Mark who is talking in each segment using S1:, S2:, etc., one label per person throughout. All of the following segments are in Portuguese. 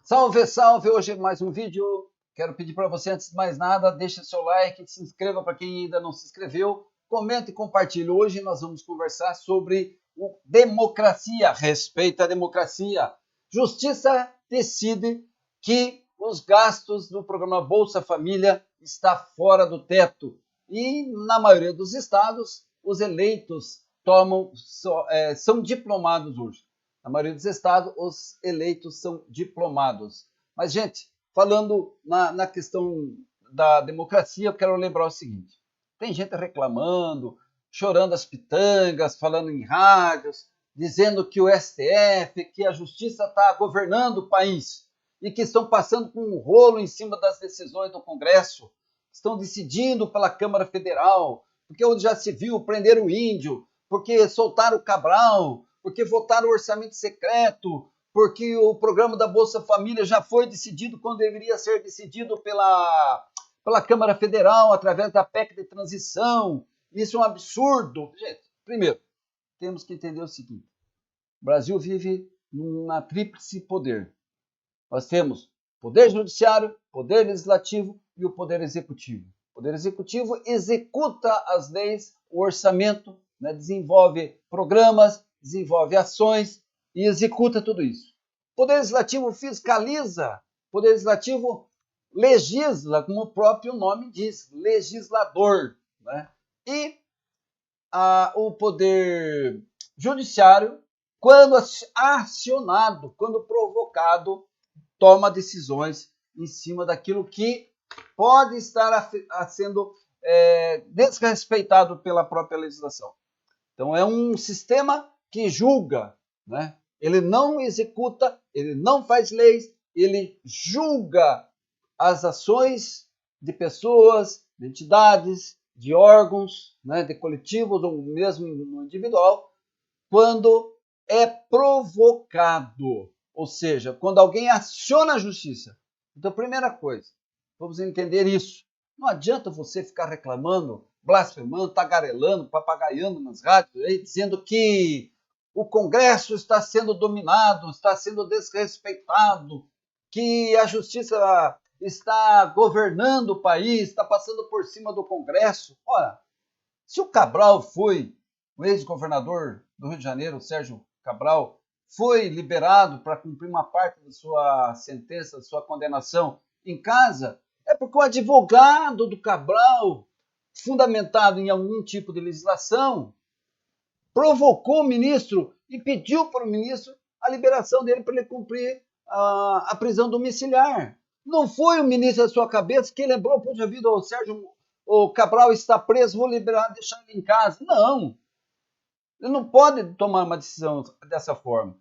S1: Salve, salve! Hoje é mais um vídeo. Quero pedir para você, antes de mais nada, deixe seu like, se inscreva para quem ainda não se inscreveu, comente e compartilhe. Hoje nós vamos conversar sobre democracia, respeito à democracia. Justiça decide que os gastos do programa Bolsa Família está fora do teto e, na maioria dos estados, os eleitos são diplomados hoje. Na maioria dos estados, os eleitos são diplomados. Mas, gente, falando na questão da democracia, eu quero lembrar o seguinte. Tem gente reclamando, chorando as pitangas, falando em rádios, dizendo que o STF, que a justiça está governando o país e que estão passando com um rolo em cima das decisões do Congresso, estão decidindo pela Câmara Federal, porque onde já se viu prender o índio, porque soltaram o Cabral, porque votaram o orçamento secreto, porque o programa da Bolsa Família já foi decidido quando deveria ser decidido pela Câmara Federal, através da PEC de transição. Isso é um absurdo. Gente, primeiro, temos que entender o seguinte. O Brasil vive numa tríplice poder. Nós temos poder judiciário, poder legislativo e o poder executivo. O poder executivo executa as leis, o orçamento, desenvolve programas, desenvolve ações e executa tudo isso. O Poder Legislativo fiscaliza, o Poder Legislativo legisla, como o próprio nome diz, legislador. E o Poder Judiciário, quando acionado, quando provocado, toma decisões em cima daquilo que pode estar sendo desrespeitado pela própria legislação. Então é um sistema que julga, Ele não executa, ele não faz leis, ele julga as ações de pessoas, de entidades, de órgãos, de coletivos ou mesmo no individual, quando é provocado, ou seja, quando alguém aciona a justiça. Então, primeira coisa, vamos entender isso. Não adianta você ficar reclamando, blasfemando, tagarelando, papagaiando nas rádios, dizendo que o Congresso está sendo dominado, está sendo desrespeitado, que a justiça está governando o país, está passando por cima do Congresso. Ora, se o Cabral o ex-governador do Rio de Janeiro, o Sérgio Cabral, foi liberado para cumprir uma parte da sua sentença, da sua condenação em casa, é porque o advogado do Cabral, fundamentado em algum tipo de legislação, provocou o ministro e pediu para o ministro a liberação dele para ele cumprir a prisão domiciliar. Não foi o ministro da sua cabeça que lembrou, poxa vida, o Cabral está preso, vou liberar, deixar ele em casa. Não. Ele não pode tomar uma decisão dessa forma.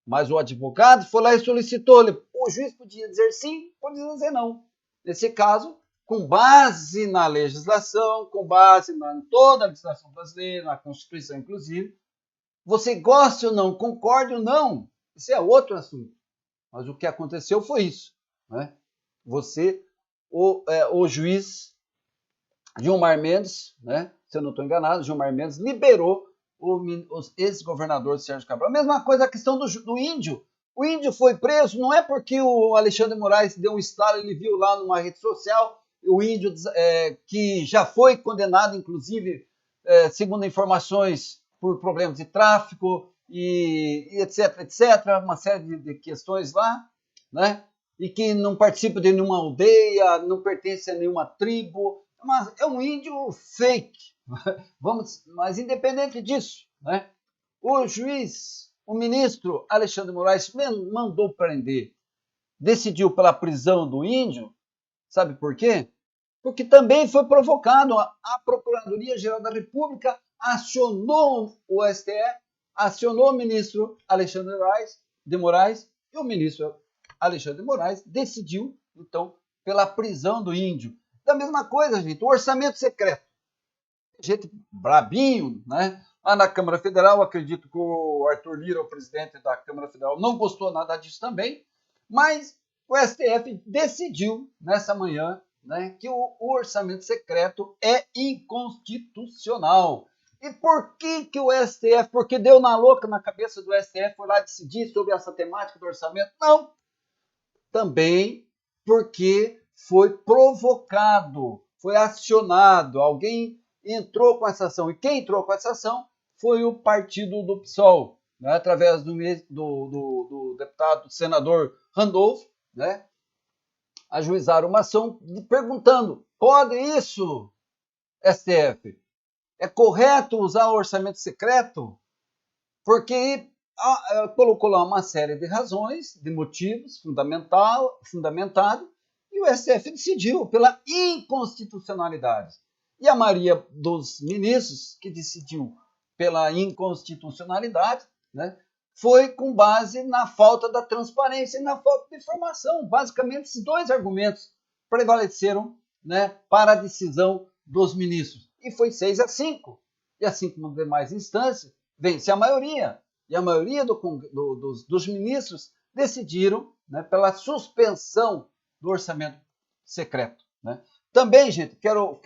S1: Mas o advogado foi lá e solicitou. O juiz podia dizer sim, podia dizer não. Nesse caso, com base na legislação, com base em toda a legislação brasileira, na Constituição inclusive, você goste ou não, concorde ou não, isso é outro assunto. Mas o que aconteceu foi isso. O juiz Gilmar Mendes, se eu não estou enganado, Gilmar Mendes liberou o ex-governador Sérgio Cabral. A mesma coisa a questão do índio. O índio foi preso não é porque o Alexandre de Moraes deu um estalo, ele viu lá numa rede social, o índio que já foi condenado, inclusive, segundo informações, por problemas de tráfico e etc, uma série de questões lá, e que não participa de nenhuma aldeia, não pertence a nenhuma tribo, mas é um índio fake. Mas independente disso, o ministro Alexandre de Moraes mandou prender, decidiu pela prisão do índio, sabe por quê? Porque também foi provocado. A Procuradoria-Geral da República acionou o STF, acionou o ministro Alexandre de Moraes, e o ministro Alexandre de Moraes decidiu, então, pela prisão do índio. Da mesma coisa, gente, o orçamento secreto. Gente brabinho, Lá na Câmara Federal, acredito que o Arthur Lira, o presidente da Câmara Federal, não gostou nada disso também, mas o STF decidiu, nessa manhã, que o orçamento secreto é inconstitucional. E por que o STF, porque deu na louca na cabeça do STF, foi lá decidir sobre essa temática do orçamento? Não. também porque foi provocado, foi acionado, alguém entrou com essa ação. E quem entrou com essa ação foi o partido do PSOL, né, através do deputado senador Randolph, né, ajuizaram uma ação perguntando: pode isso, STF? É correto usar o orçamento secreto? Porque colocou lá uma série de razões, de motivos fundamentado, e o STF decidiu pela inconstitucionalidade. E a maioria dos ministros que decidiu pela inconstitucionalidade, né, foi com base na falta da transparência e na falta de informação. Basicamente, esses dois argumentos prevaleceram, né, para a decisão dos ministros. E foi 6-5. E assim como nas demais instâncias, vence a maioria. E a maioria dos ministros decidiram, né, pela suspensão do orçamento secreto. Né? Também, gente, quero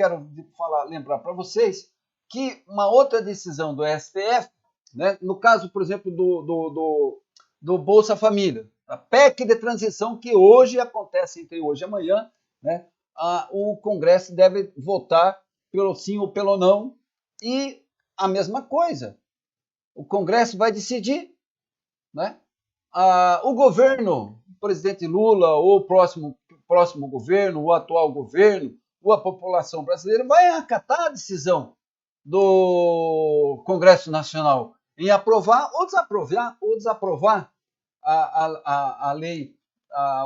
S1: lembrar para vocês que uma outra decisão do STF, né, no caso, por exemplo, do Bolsa Família, a PEC de transição que hoje acontece entre hoje e amanhã, né, o Congresso deve votar pelo sim ou pelo não, e a mesma coisa. O Congresso vai decidir, né? O governo, o presidente Lula, ou o próximo governo, o atual governo, ou a população brasileira vai acatar a decisão do Congresso Nacional em aprovar ou desaprovar a lei,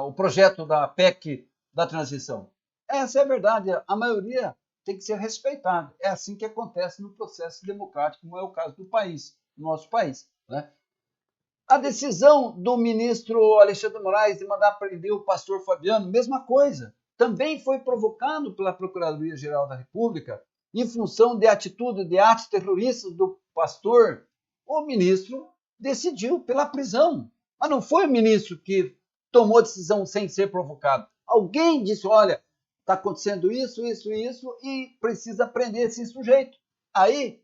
S1: o projeto da PEC da transição. Essa é a verdade, a maioria tem que ser respeitada. É assim que acontece no processo democrático, como é o caso do país, no nosso país. Né? A decisão do ministro Alexandre de Moraes de mandar prender o pastor Fabiano, mesma coisa, também foi provocado pela Procuradoria-Geral da República em função de atitude de atos terroristas do pastor. O ministro decidiu pela prisão, mas não foi o ministro que tomou a decisão sem ser provocado. Alguém disse, olha, está acontecendo isso, e precisa prender esse sujeito. Aí,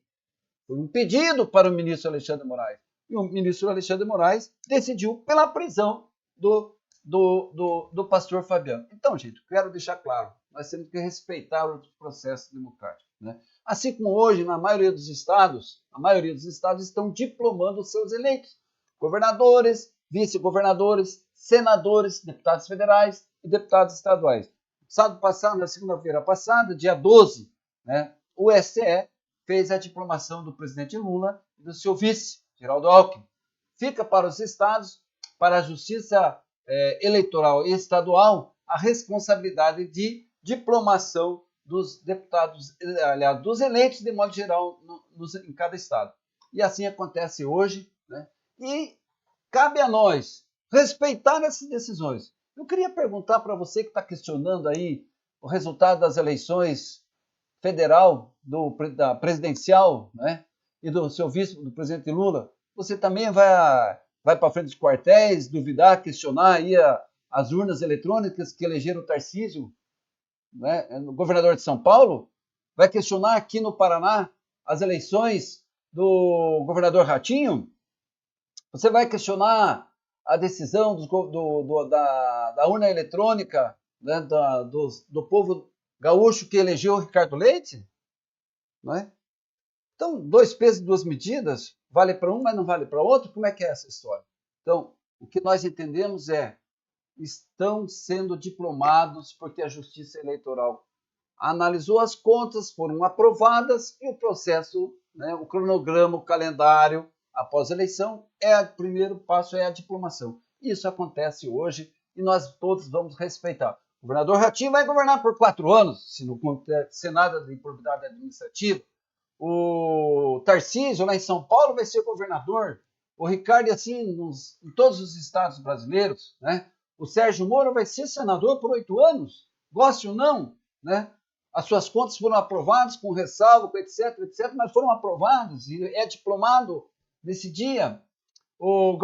S1: foi um pedido para o ministro Alexandre de Moraes. E o ministro Alexandre de Moraes decidiu pela prisão do pastor Fabiano. Então, gente, quero deixar claro, nós temos que respeitar o processo democrático. Né? Assim como hoje, na maioria dos estados estão diplomando os seus eleitos. Governadores, vice-governadores, senadores, deputados federais e deputados estaduais. Sábado passado, na segunda-feira passada, dia 12, né, o STE fez a diplomação do presidente Lula e do seu vice, Geraldo Alckmin. Fica para os estados, para a Justiça Eleitoral e Estadual, a responsabilidade de diplomação dos deputados, aliás, dos eleitos de modo geral em cada estado. E assim acontece hoje, né? E cabe a nós respeitar essas decisões. Eu queria perguntar para você que está questionando aí o resultado das eleições federal, da presidencial, né, e do seu vice, do presidente Lula, você também vai para frente dos quartéis, duvidar, questionar aí as urnas eletrônicas que elegeram o Tarcísio, né, o governador de São Paulo? Vai questionar aqui no Paraná as eleições do governador Ratinho? Você vai questionar a decisão da urna eletrônica, né, do povo gaúcho que elegeu o Ricardo Leite? Não é? Então, 2 pesos e 2 medidas, vale para um, mas não vale para outro? Como é que é essa história? Então, o que nós entendemos estão sendo diplomados porque a Justiça Eleitoral analisou as contas, foram aprovadas e o processo, né, o cronograma, o calendário após a eleição, o primeiro passo é a diplomação. Isso acontece hoje e nós todos vamos respeitar. O governador Ratinho vai governar por 4 anos, se não acontecer nada de improbidade administrativa. O Tarcísio, lá em São Paulo, vai ser governador. O Ricardo, assim, em todos os estados brasileiros. Né? O Sérgio Moro vai ser senador por 8 anos. Goste ou não, né? As suas contas foram aprovadas com ressalvo, com etc, mas foram aprovadas e é diplomado nesse dia. O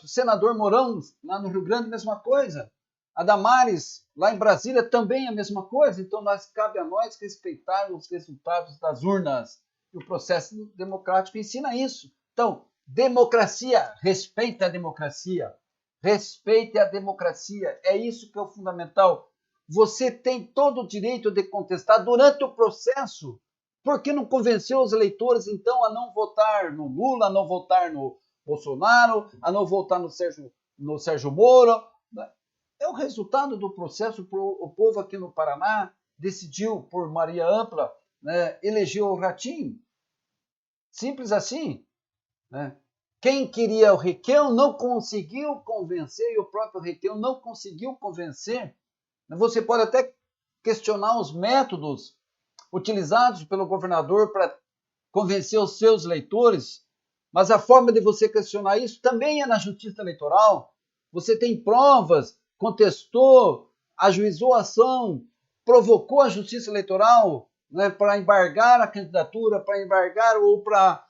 S1: senador Mourão, lá no Rio Grande, mesma coisa. A Damares, lá em Brasília, também a mesma coisa. Então, cabe a nós respeitar os resultados das urnas. E o processo democrático ensina isso. Então, democracia, respeita a democracia. respeite a democracia. É isso que é o fundamental. Você tem todo o direito de contestar durante o processo. Por que não convenceu os eleitores, então, a não votar no Lula, a não votar no Bolsonaro, a não votar no Sérgio Moro? É o resultado do processo. O povo aqui no Paraná decidiu, por maioria ampla, né, elegeu o Ratinho. Simples assim. Né? Quem queria o Requião não conseguiu convencer, e o próprio Requião não conseguiu convencer. Você pode até questionar os métodos utilizados pelo governador para convencer os seus eleitores, mas a forma de você questionar isso também é na justiça eleitoral. Você tem provas, contestou, ajuizou a ação, provocou a justiça eleitoral, né, para embargar a candidatura, para embargar ou para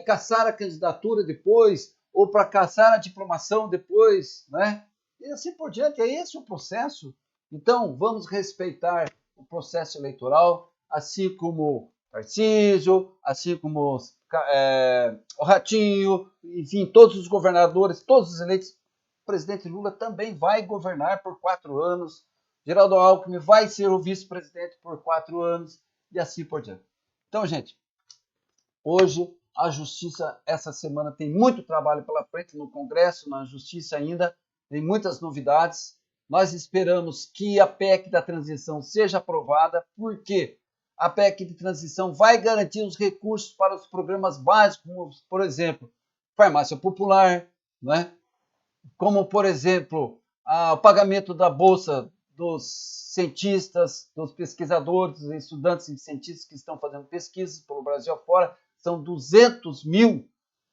S1: caçar a candidatura depois, ou para caçar a diplomação depois, né? E assim por diante. É esse o processo. Então, vamos respeitar o processo eleitoral, assim como Tarcísio, assim como o Ratinho, enfim, todos os governadores, todos os eleitos. O presidente Lula também vai governar por 4 anos. Geraldo Alckmin vai ser o vice-presidente por 4 anos e assim por diante. Então, gente, hoje a Justiça, essa semana, tem muito trabalho pela frente no Congresso, na Justiça ainda, tem muitas novidades. Nós esperamos que a PEC da transição seja aprovada, porque a PEC de transição vai garantir os recursos para os programas básicos, como, por exemplo, farmácia popular, né? Como, por exemplo, o pagamento da bolsa dos cientistas, dos pesquisadores, dos estudantes e cientistas que estão fazendo pesquisas pelo Brasil afora. São 200 mil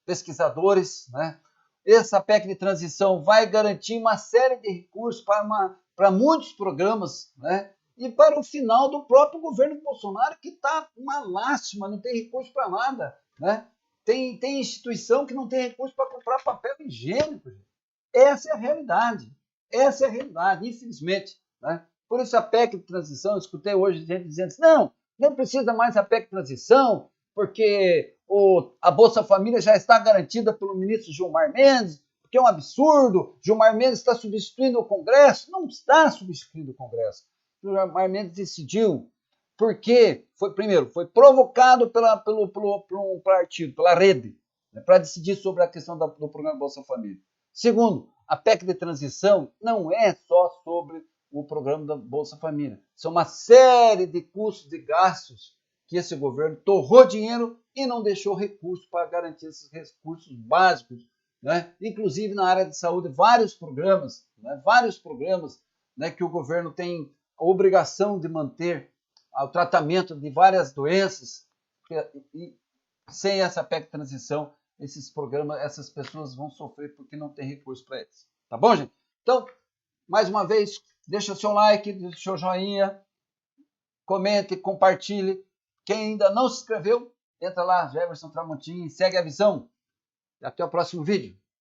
S1: pesquisadores, né? Essa PEC de transição vai garantir uma série de recursos para muitos programas, né? E para o final do próprio governo Bolsonaro, que está uma lástima, não tem recurso para nada, né? Tem instituição que não tem recurso para comprar papel higiênico. Essa é a realidade. Essa é a realidade, infelizmente, né? Por isso a PEC de transição, eu escutei hoje gente dizendo assim, não precisa mais a PEC de transição, porque a Bolsa Família já está garantida pelo ministro Gilmar Mendes, porque é um absurdo, Gilmar Mendes está substituindo o Congresso. Não está substituindo o Congresso. Gilmar Mendes decidiu, porque, primeiro, foi provocado por um partido, pela rede, né, para decidir sobre a questão do programa Bolsa Família. Segundo, a PEC de transição não é só sobre o programa da Bolsa Família. São uma série de custos e gastos que esse governo torrou dinheiro e não deixou recursos para garantir esses recursos básicos, né? Inclusive na área de saúde, vários programas, né, que o governo tem a obrigação de manter o tratamento de várias doenças, e sem essa PEC de transição, esses programas, essas pessoas vão sofrer porque não tem recurso para eles. Tá bom, gente? Então, mais uma vez, deixa o seu like, deixa o seu joinha, comente, compartilhe. Quem ainda não se inscreveu, entra lá, Jefferson Tramontim, segue a visão. Até o próximo vídeo.